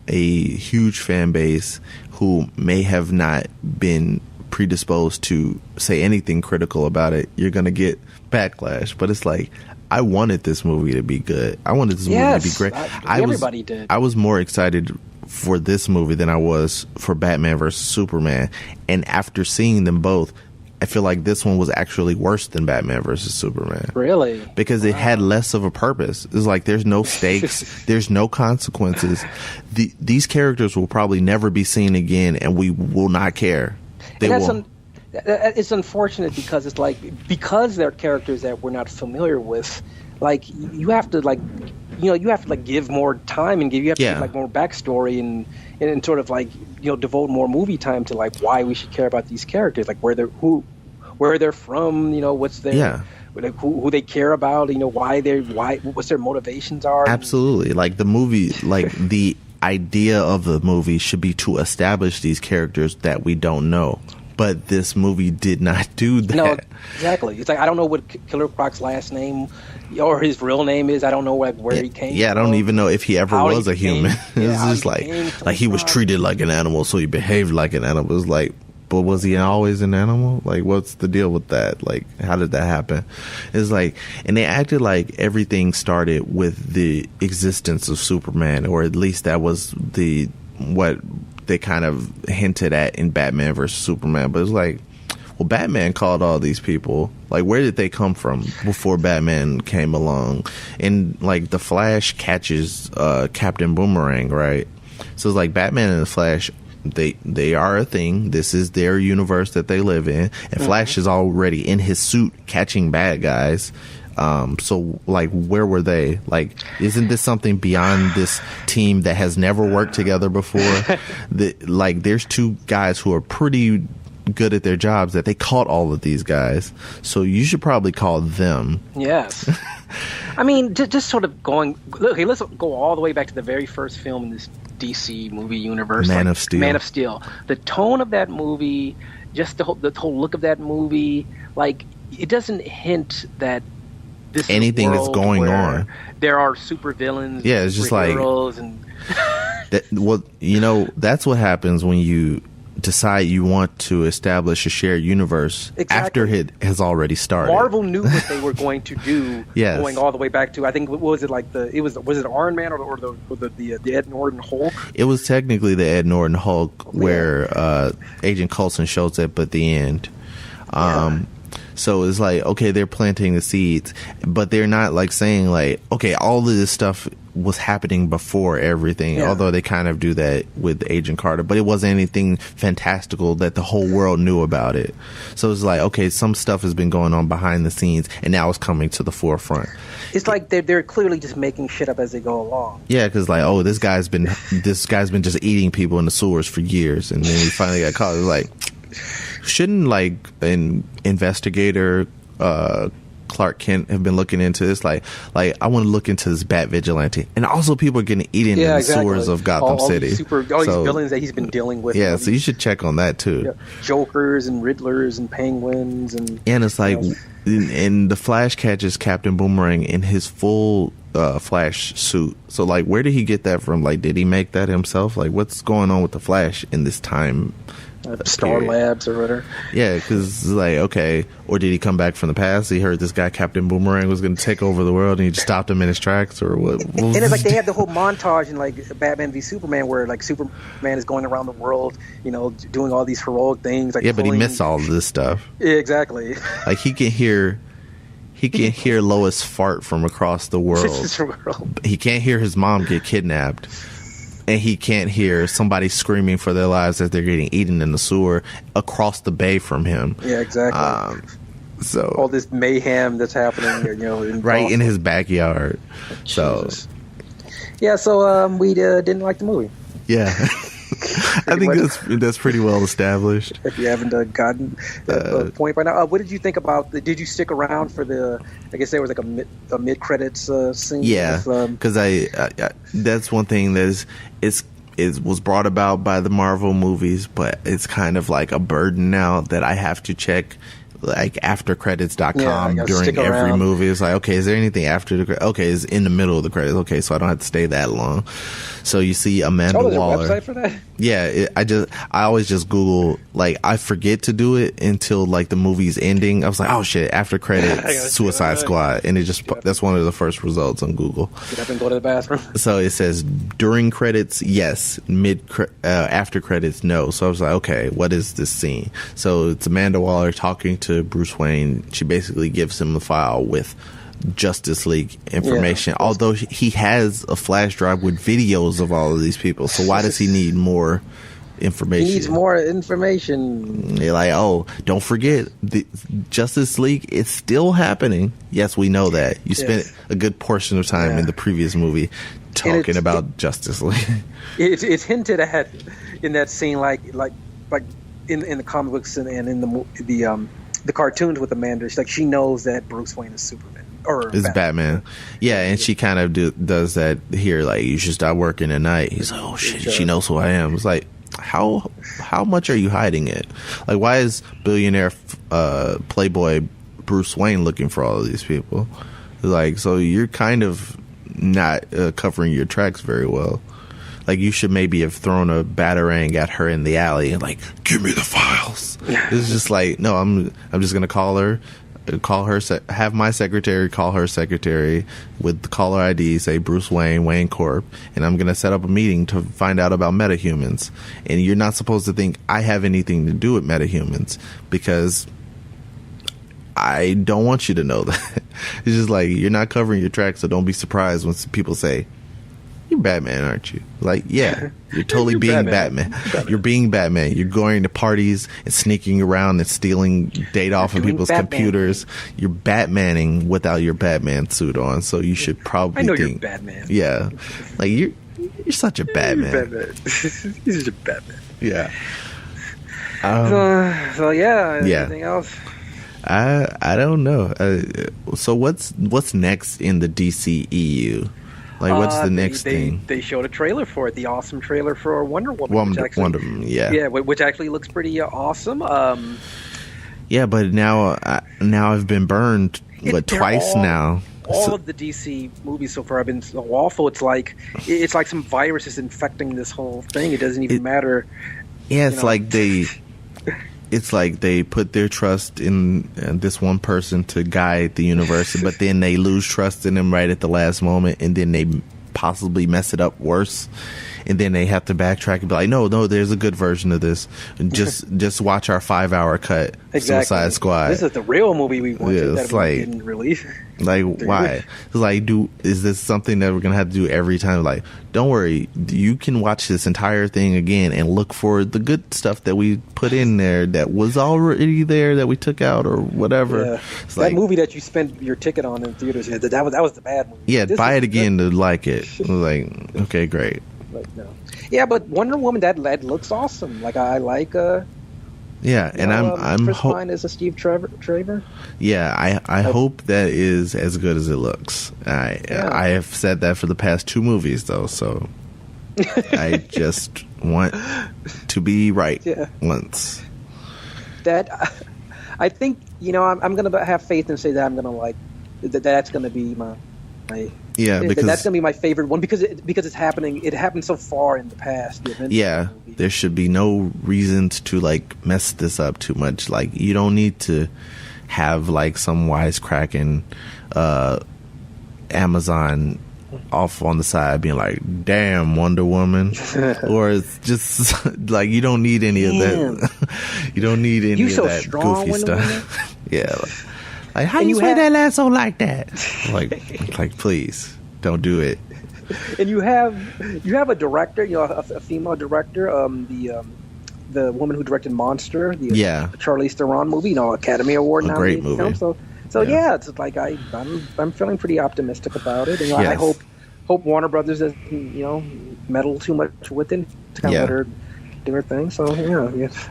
a huge fan base who may have not been predisposed to say anything critical about it, you're going to get backlash. But it's like, I wanted this movie to be good. I wanted this movie to be great. Everybody did. I was more excited for this movie than I was for Batman versus Superman, and after seeing them both, I feel like this one was actually worse than Batman versus Superman. Really? Because it had less of a purpose. It's like there's no stakes, there's no consequences. These characters will probably never be seen again, and we will not care. It's unfortunate because it's like, because they're characters that we're not familiar with, like you have to like, you know, you have to like give more time and you have to give like more backstory and sort of like, you know, devote more movie time to like why we should care about these characters, like where they're from, you know, what's their who they care about, you know, what's their motivations are. Absolutely. Like the movie, like the idea of the movie should be to establish these characters that we don't know. But this movie did not do that. No, exactly. It's like, I don't know what Killer Croc's last name or his real name is. I don't know where he came from. Yeah, I don't even know if he ever was a human. It's just like he was treated like an animal, so he behaved like an animal. It's like, but was he always an animal? Like, what's the deal with that? Like, how did that happen? It's like, and they acted like everything started with the existence of Superman, or at least that was what they kind of hinted at in Batman versus Superman. But it's like, well, Batman called all these people. Like, where did they come from before Batman came along? And like, the Flash catches Captain Boomerang, right? So it's like Batman and the Flash, they are a thing. This is their universe that they live in, and Flash is already in his suit catching bad guys. So like, where were they? Like, isn't this something beyond this team that has never worked together before? Like, there's two guys who are pretty good at their jobs that they caught all of these guys. So you should probably call them. Yes. I mean, just sort of going, okay, let's go all the way back to the very first film in this DC movie universe. Man of Steel. The tone of that movie, just the whole look of that movie, like, it doesn't hint that this anything is going on. There are super villains. Yeah, it's just like and well, you know, that's what happens when you decide you want to establish a shared universe after it has already started. Marvel knew what they were going to do. Yes. Going all the way back to, I think, what was it, like was it Iron Man or the Ed Norton Hulk? It was technically the Ed Norton Hulk, where Agent Coulson shows up at the end. So it's like, okay, they're planting the seeds, but they're not like saying like, okay, all of this stuff was happening before everything, although they kind of do that with Agent Carter, but it wasn't anything fantastical that the whole world knew about it. So it's like, okay, some stuff has been going on behind the scenes, and now it's coming to the forefront. It's like they're clearly just making shit up as they go along. Yeah, because like, oh, this guy's been just eating people in the sewers for years, and then he finally got caught. It's like, shouldn't like an investigator Clark Kent have been looking into this? Like I want to look into this Bat Vigilante, and also people are getting eaten in the sewers of Gotham City. These villains that he's been dealing with. Yeah, so you should check on that too. Yeah, Jokers and Riddlers and Penguins and it's like, and the Flash catches Captain Boomerang in his full Flash suit. So like, where did he get that from? Like, did he make that himself? Like, what's going on with the Flash in this time? Star Labs or whatever. Yeah, because like, okay, or did he come back from the past? He heard this guy Captain Boomerang was going to take over the world, and he just stopped him in his tracks, or what? And it's like they have the whole montage in like Batman v Superman, where like Superman is going around the world, you know, doing all these heroic things. Like but he missed all of this stuff. Yeah, exactly. Like he can hear Lois fart from across the world. He can't hear his mom get kidnapped. And he can't hear somebody screaming for their lives as they're getting eaten in the sewer across the bay from him. Yeah, exactly. So all this mayhem that's happening, you know, in his backyard. So we didn't like the movie. Yeah. I think that's pretty well established. If you haven't gotten that point by now, what did you think about? Did you stick around for the? I guess there was like a mid credits scene. Yeah, because I that's one thing that was brought about by the Marvel movies, but it's kind of like a burden now that I have to check. Like aftercredits.com during every movie. It's like, okay, is there anything after the credits? Okay, it's in the middle of the credits. Okay, so I don't have to stay that long. So you see Amanda Waller. There's a website for that? Yeah, I always just Google, like, I forget to do it until like the movie's ending. I was like, oh shit, after credits, Suicide Squad, and that's one of the first results on Google. Get up and go to the bathroom. So it says during credits, yes. After credits, no. So I was like, okay, what is this scene? So it's Amanda Waller talking to Bruce Wayne. She basically gives him the file with Justice League information, although he has a flash drive with videos of all of these people. So why does he need more information? He needs more information. They're like, oh, don't forget, the Justice League is still happening. Yes, we know that. You spent a good portion of time in the previous movie talking about Justice League. It's hinted at in that scene, like in the comic books and in the cartoons with Amanda. She knows that Bruce Wayne is Superman. Or it's Batman. Yeah, and she kind of does that here, like, you should stop working at night. He's like, oh shit, she knows who I am. It's like, how much are you hiding it? Like, why is billionaire playboy Bruce Wayne looking for all of these people? Like, so you're kind of not covering your tracks very well. Like, you should maybe have thrown a batarang at her in the alley and like, give me the files. It's just like, no, I'm just gonna call her, have my secretary call her secretary with the caller ID, say Bruce Wayne, Wayne Corp, and I'm gonna set up a meeting to find out about metahumans. And you're not supposed to think I have anything to do with metahumans, because I don't want you to know that. It's just like, you're not covering your tracks, so don't be surprised when people say, you're Batman, aren't you? Like, yeah, you're totally being Batman. You're being Batman. You're going to parties and sneaking around and stealing data off of people's computers. You're Batmaning without your Batman suit on, so you should probably think, you're Batman. Yeah. Like, you're such a Batman. You're Batman. He's such a Batman. Yeah. Anything else? I don't know. So what's next in the DCEU? Like, what's the next thing? They showed a trailer for it, the awesome trailer for Wonder Woman. Wonder Woman, yeah, which actually looks pretty awesome. Yeah, but now I've been burned twice now. All of the DC movies so far have been so awful. It's like some virus is infecting this whole thing. It doesn't even matter. Yeah, it's like they put their trust in this one person to guide the universe, but then they lose trust in him right at the last moment, and then they possibly mess it up worse, and then they have to backtrack and be like, no, there's a good version of this. Just watch our 5-hour cut. Exactly. Suicide Squad. This is the real movie we wanted that we didn't release. Like, why? It's like, is this something that we're gonna have to do every time? Like, don't worry, you can watch this entire thing again and look for the good stuff that we put in there that was already there that we took out or whatever. Yeah. It's that movie that you spent your ticket on in theaters, that was the bad movie. Yeah, buy it again to like it. Like, okay, great. Like, no. Yeah, but Wonder Woman, that looks awesome. Like, I like Yeah, and I'm Chris Pine is a Steve Trevor. Yeah, I hope that is as good as it looks. I have said that for the past 2 movies though, so I just want to be right once. That I think I'm gonna have faith and say that I'm gonna like that. That's gonna be my because that's gonna be my favorite one because it's happening. It happened so far in the past. There should be no reasons to like mess this up too much. Like you don't need to have like some wisecracking Amazon off on the side being like, "Damn, Wonder Woman," or it's just like you don't need any of that. You don't need any of that strong, goofy stuff. Yeah. Like, how you swing that lasso like that? Like, please don't do it. And you have a director, a female director, the woman who directed Monster, the Charlize Theron movie, Academy Award nominated film. So it's like I'm feeling pretty optimistic about it, and I hope Warner Brothers doesn't meddle too much with it to kind of let her do her thing. So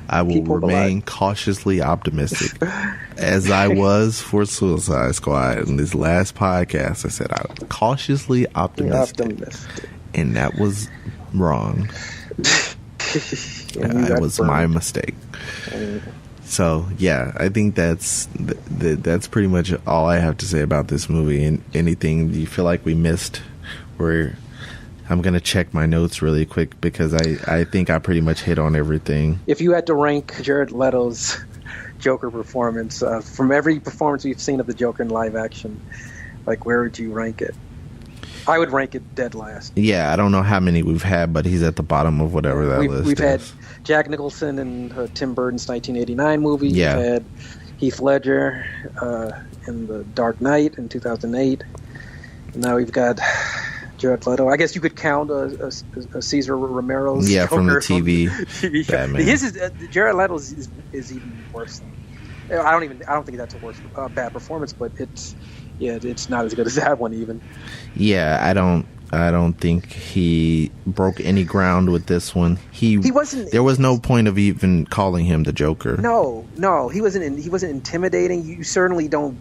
I will remain cautiously optimistic, as I was for Suicide Squad. In this last podcast, I said I was cautiously optimistic. And that was wrong. It was my mistake. So I think that's pretty much all I have to say about this movie. And anything you feel like we missed, I'm going to check my notes really quick because I think I pretty much hit on everything. If you had to rank Jared Leto's Joker performance from every performance we've seen of the Joker in live action, like where would you rank it? I would rank it dead last. Yeah, I don't know how many we've had, but he's at the bottom of whatever that list is. We've had Jack Nicholson in Tim Burton's 1989 movie. Yeah. We've had Heath Ledger in The Dark Knight in 2008. Now we've got Jared Leto. I guess you could count a Cesar Romero's Joker from the TV Batman. His is Jared Leto's is even worse. I don't think that's a worse bad performance, but it's not as good as that one even. Yeah, I don't think he broke any ground with this one. He wasn't. There was no point of even calling him the Joker. No, he wasn't intimidating. You certainly don't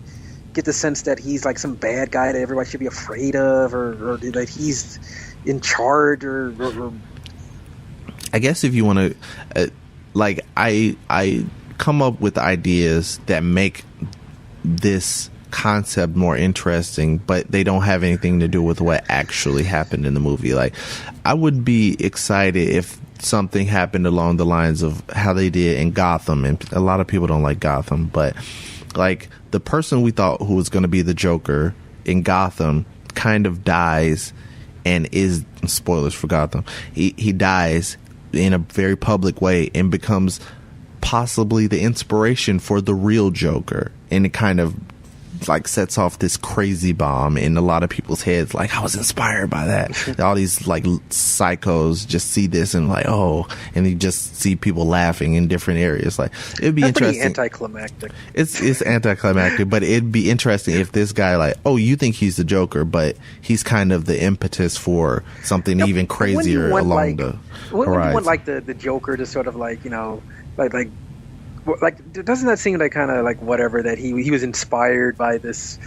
get the sense that he's like some bad guy that everybody should be afraid of, or that he's in charge, or I guess if you want to, I come up with ideas that make this concept more interesting, but they don't have anything to do with what actually happened in the movie. Like, I would be excited if something happened along the lines of how they did in Gotham, and a lot of people don't like Gotham, but like the person we thought who was going to be the Joker in Gotham kind of dies and is, spoilers for Gotham, he dies in a very public way and becomes possibly the inspiration for the real Joker, and it kind of like sets off this crazy bomb in a lot of people's heads. Like, I was inspired by that. All these like psychos just see this and like, oh, and you just see people laughing in different areas. Like, it'd be interesting. Pretty anticlimactic. It's anticlimactic, but it'd be interesting if this guy, like, oh, you think he's the Joker, but he's kind of the impetus for something even crazier along the horizon. When you want like the Joker to sort of like, like doesn't that seem like kind of like whatever, that he was inspired by this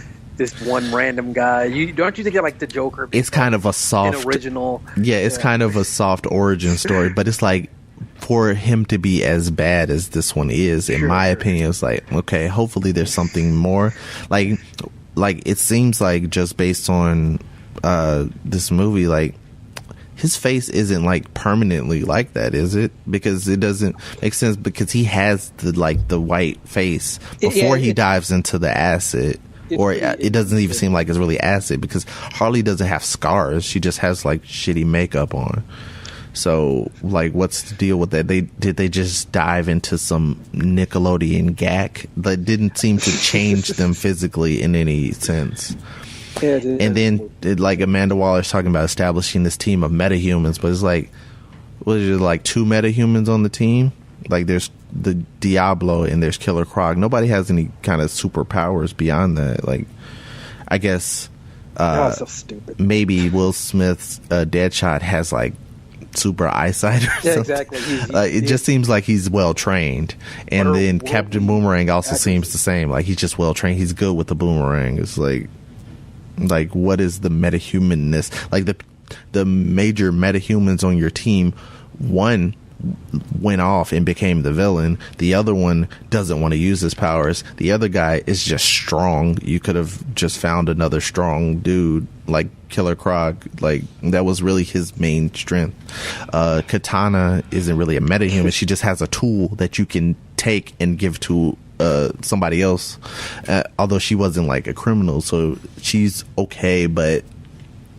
one random guy? Don't you think that like the Joker, it's kind of a soft original, it's kind of a soft origin story, but it's like for him to be as bad as this one is, in my opinion, it's like, okay, hopefully there's something more. Like it seems like just based on this movie, like his face isn't like permanently like that, is it? Because it doesn't make sense, because he has the white face before he dives into the acid. It doesn't even seem like it's really acid, because Harley doesn't have scars. She just has like shitty makeup on. So like, what's the deal with that? Did they just dive into some Nickelodeon gag that didn't seem to change them physically in any sense? And then like Amanda Waller's talking about establishing this team of metahumans, but it's like, what is it, like 2 metahumans on the team? Like there's the Diablo and there's Killer Croc. Nobody has any kind of superpowers beyond that. Like, I guess so stupid. Maybe Will Smith's Deadshot has like super eyesight or something. Exactly. It just seems like he's well trained. And then Captain Boomerang also seems the same. Like, he's just well trained. He's good with the boomerang. It's like what is the metahumanness? Like, the major metahumans on your team, one went off and became the villain. The other one doesn't want to use his powers. The other guy is just strong. You could have just found another strong dude like Killer Croc. Like, that was really his main strength. Katana isn't really a metahuman. She just has a tool that you can take and give to somebody else. Although she wasn't like a criminal, so she's okay, but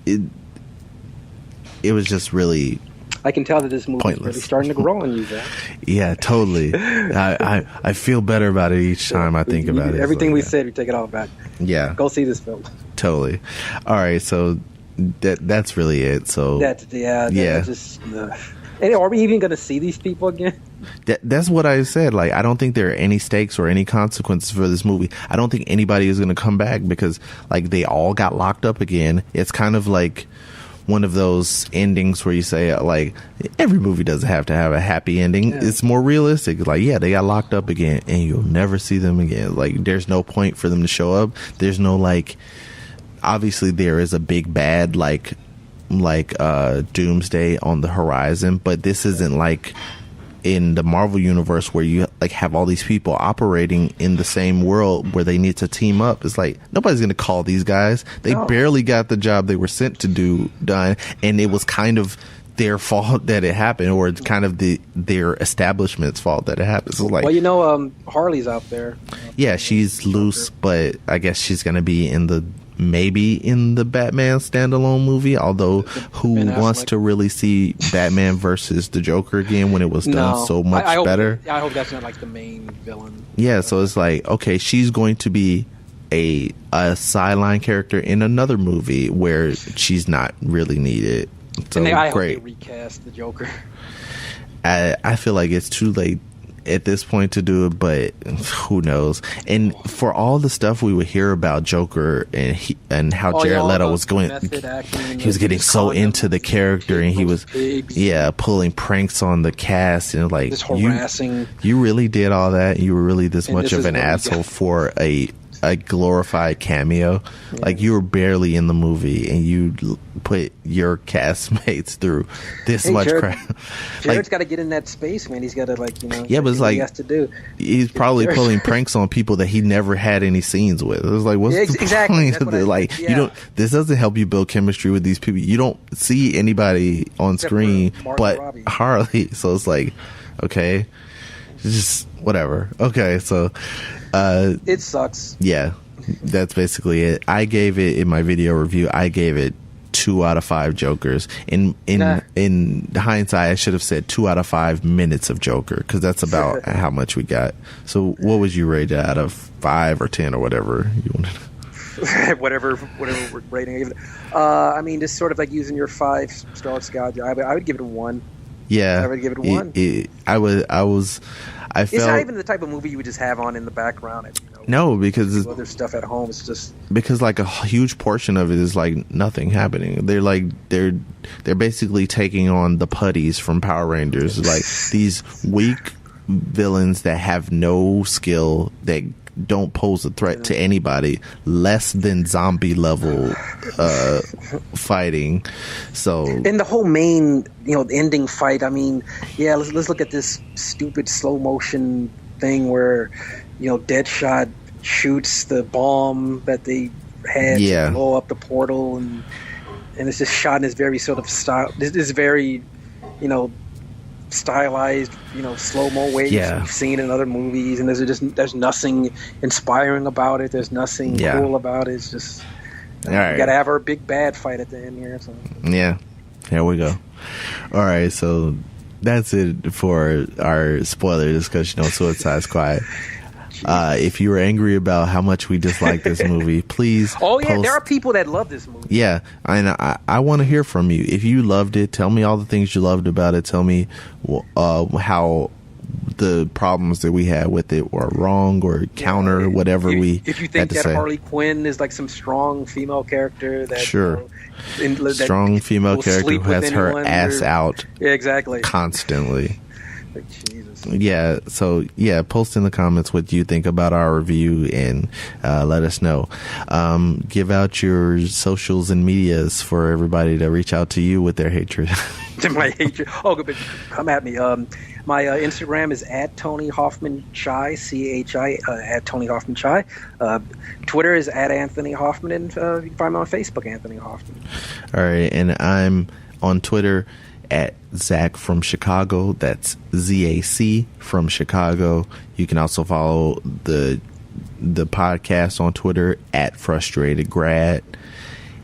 it was just really I can tell that this movie is really starting to grow on you, Zach. Yeah, totally. I feel better about it each time I think about it. Everything we said, we take it all back. Yeah. Go see this film. Totally. All right, so that's really it. So And are we even going to see these people again? That's what I said. Like, I don't think there are any stakes or any consequences for this movie. I don't think anybody is going to come back because, like, they all got locked up again. It's kind of like one of those endings where you say, like, every movie doesn't have to have a happy ending. Yeah. It's more realistic. Like, yeah, they got locked up again and you'll never see them again. Like, there's no point for them to show up. There's no, like, obviously there is a big bad, like Doomsday on the horizon, but this isn't like in the Marvel universe where you like have all these people operating in the same world where they need to team up. It's like nobody's gonna call these guys. They barely got the job they were sent to do done, and it was kind of their fault that it happened, or it's kind of their establishment's fault that it happened. So, like, well, Harley's out there. Yeah, she's loose, but I guess she's gonna be maybe in the Batman standalone movie, although who wants to really see Batman versus the Joker again when it was done so much better? I hope that's not like the main villain. Yeah, so it's like, okay, she's going to be a sideline character in another movie where she's not really needed. So I great. hope they recast the Joker. I feel like it's too late at this point to do it, but who knows? And for all the stuff we would hear about Joker and how Jared Leto was going, he was getting so into the character, and he was pulling pranks on the cast, and like just harassing. You really did all that? You were really this much of an asshole for a glorified cameo? Yeah. Like, you were barely in the movie and you put your castmates through this much crap. Jared's got to get in that space, man. He's got to, like, but it's like he has to do. He's probably pulling pranks on people that he never had any scenes with. It was like, what's the point of it? Like, you don't. This doesn't help you build chemistry with these people. You don't see anybody on screen but Robbie. Harley. So it's like, okay, it's just whatever. Okay, so. It sucks. Yeah, that's basically it. I gave it in my video review. I gave it 2 out of 5 Jokers. In hindsight, I should have said 2 out of 5 minutes of Joker, because that's about how much we got. So, what would you rate it out of 5 or 10 or whatever you wanted? whatever we're rating. I mean, just sort of like using your 5-star scale. I would give it a 1. Yeah, I would give it a 1. I felt it's not even the type of movie you would just have on in the background. No, because other stuff at home. It's just because like a huge portion of it is like nothing happening. They're like they're basically taking on the putties from Power Rangers, like these weak villains that have no skill, that don't pose a threat to anybody, less than zombie level fighting. So, and the whole main ending fight, I mean, let's look at this stupid slow motion thing where Deadshot shoots the bomb that they had to blow up the portal, and it's just shot in this very sort of style. This is very stylized, slow-mo ways we've seen in other movies, and there's nothing inspiring about it. There's nothing cool about it. It's just you gotta have our big bad fight at the end here. So. Yeah, here we go. All right, so that's it for our spoiler discussion on Suicide Squad. If you were angry about how much we dislike this movie, please there are people that love this movie. Yeah, and I want to hear from you. If you loved it, tell me all the things you loved about it. Tell me how the problems that we had with it were wrong, or counter whatever if you think that Harley Quinn is like some strong female character that strong female character who has her ass out exactly constantly. Like, Jesus. Yeah, so post in the comments what you think about our review, and let us know. Give out your socials and medias for everybody to reach out to you with their hatred. My hatred. Oh, good. Come at me. My Instagram is at Tony Hoffman Chai, CHI, at Tony Hoffman Chai. Twitter is at Anthony Hoffman, and you can find me on Facebook, Anthony Hoffman. All right, and I'm on Twitter at Zac from Chicago. That's ZAC from Chicago. You can also follow the podcast on Twitter at Frustrated Grad.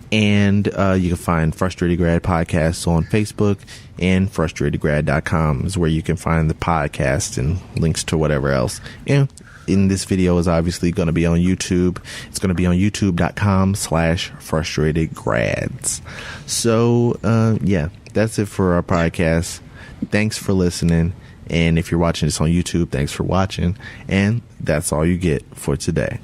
And you can find Frustrated Grad podcasts on Facebook, and frustratedgrad.com is where you can find the podcast and links to whatever else. And this video is obviously going to be on YouTube. It's going to be on youtube.com/frustratedgrads. So, that's it for our podcast. Thanks for listening. And if you're watching this on YouTube, thanks for watching. And that's all you get for today.